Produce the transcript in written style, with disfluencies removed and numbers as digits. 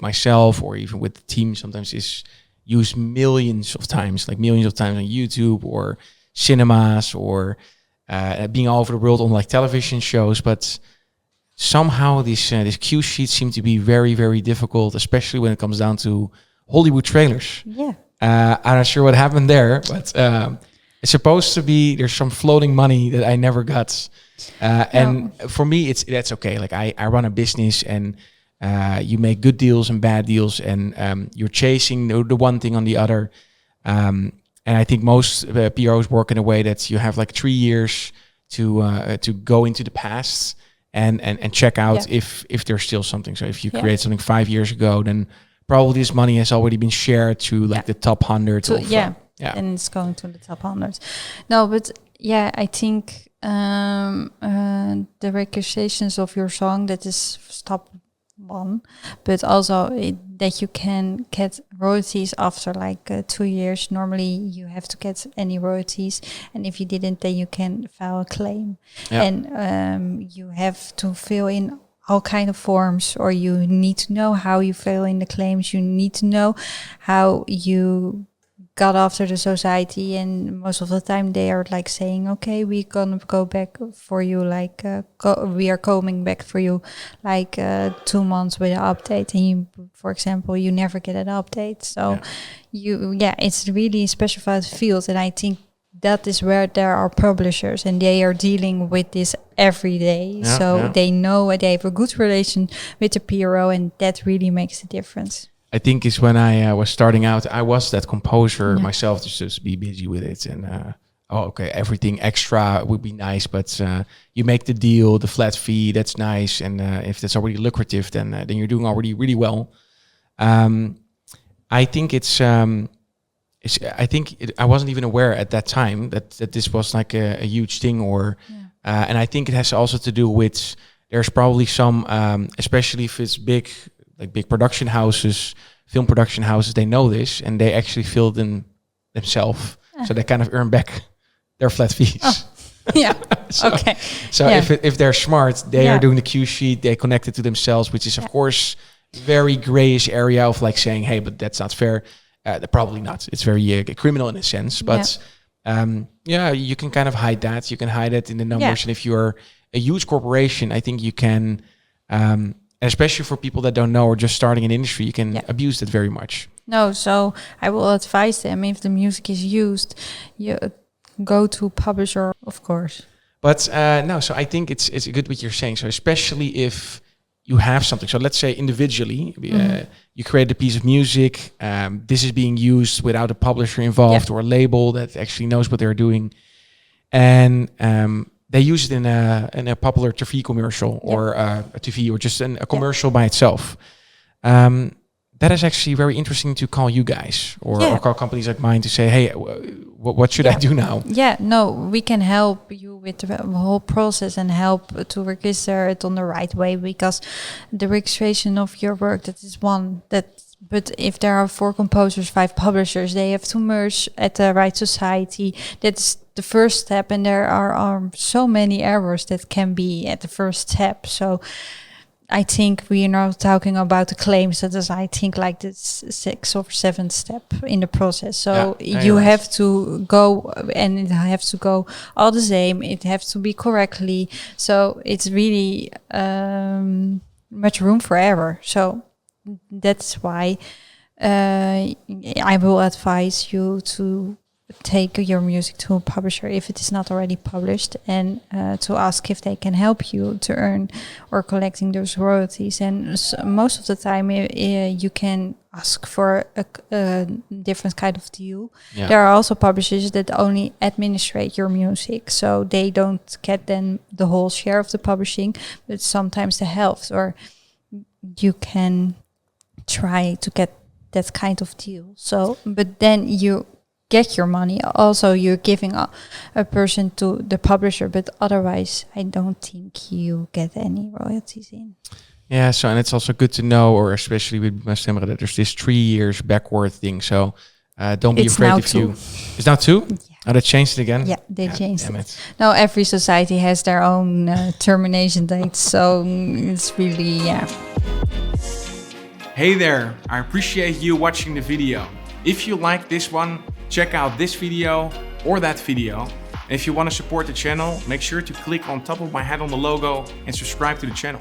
myself or even with the team sometimes is used millions of times on YouTube or cinemas or being all over the world on like television shows. But somehow this cue sheet seems to be very, very difficult, especially when it comes down to Hollywood trailers. Yeah. I'm not sure what happened there, but it's supposed to be there's some floating money that I never got. And for me, that's okay. Like I run a business and you make good deals and bad deals and you're chasing the one thing on the other. And I think most PROs work in a way that you have like 3 years to go into the past and check out if there's still something. So if you create something 5 years ago, then probably this money has already been shared to like the top 100. So, and it's going to the top 100. No, but I think the registrations of your song, that is step one, but also that you can get royalties after like 2 years. Normally you have to get any royalties, and if you didn't, then you can file a claim. And you have to fill in all kind of forms, or you need to know how you fill in the claims. You need to know how you got after the society, and most of the time they are like saying, okay, we're gonna go back for you, like we are coming back for you like 2 months with an update, and you, for example, you never get an update. So it's really a specified field, and I think that is where there are publishers, and they are dealing with this every day. They know, they have a good relation with the PRO, and that really makes a difference. I think is when I was starting out, I was that composer myself to just be busy with it. And, everything extra would be nice, but you make the deal, the flat fee, that's nice. And if that's already lucrative, then you're doing already really well. I think I wasn't even aware at that time that this was like a huge thing, and I think it has also to do with, there's probably some, especially if it's big production houses, film production houses, they know this and they actually fill them themselves. So they kind of earn back their flat fees. So if they're smart, they are doing the cue sheet, they connect it to themselves, which is of course very grayish area of like saying, hey, but that's not fair. Probably not. It's very criminal in a sense, but you can kind of hide that. You can hide it in the numbers. And if you're a huge corporation, I think you can, especially for people that don't know or just starting in industry, you can abuse that very much. No, so I will advise them, if the music is used, you go to publisher, of course. But so I think it's good what you're saying. So especially if you have something. So let's say individually, you create a piece of music. This is being used without a publisher involved or a label that actually knows what they're doing. And they use it in a popular TV commercial or a TV or just a commercial by itself. That is actually very interesting to call you guys or call companies like mine to say, hey, what should I do now? Yeah, no, we can help you with the whole process and help to register it on the right way, because the registration of your work, that is one. But if there are 4 composers, 5 publishers, they have to merge at the right society. That's the first step, and there are so many errors that can be at the first step. So I think we are now talking about the claims. That is, I think, like the 6th or 7th step in the process. So you have to go, and it has to go all the same. It has to be correctly. So it's really much room for error. So that's why I will advise you to take your music to a publisher if it is not already published, and to ask if they can help you to earn or collecting those royalties. And most of the time you can ask for a different kind of deal. There are also publishers that only administrate your music, so they don't get then the whole share of the publishing, but sometimes the half, or you can try to get that kind of deal. So, but then you get your money. Also, you're giving a person to the publisher, but otherwise, I don't think you get any royalties in. Yeah, so, and it's also good to know, or especially with Stemra, that there's this 3 years backward thing. So don't be afraid if you... It's now 2? Yeah. Oh, they changed it again? Yeah, they changed it. Now every society has their own termination date, so it's really, Hey there, I appreciate you watching the video. If you like this one, check out this video or that video. And if you want to support the channel, make sure to click on top of my head on the logo and subscribe to the channel.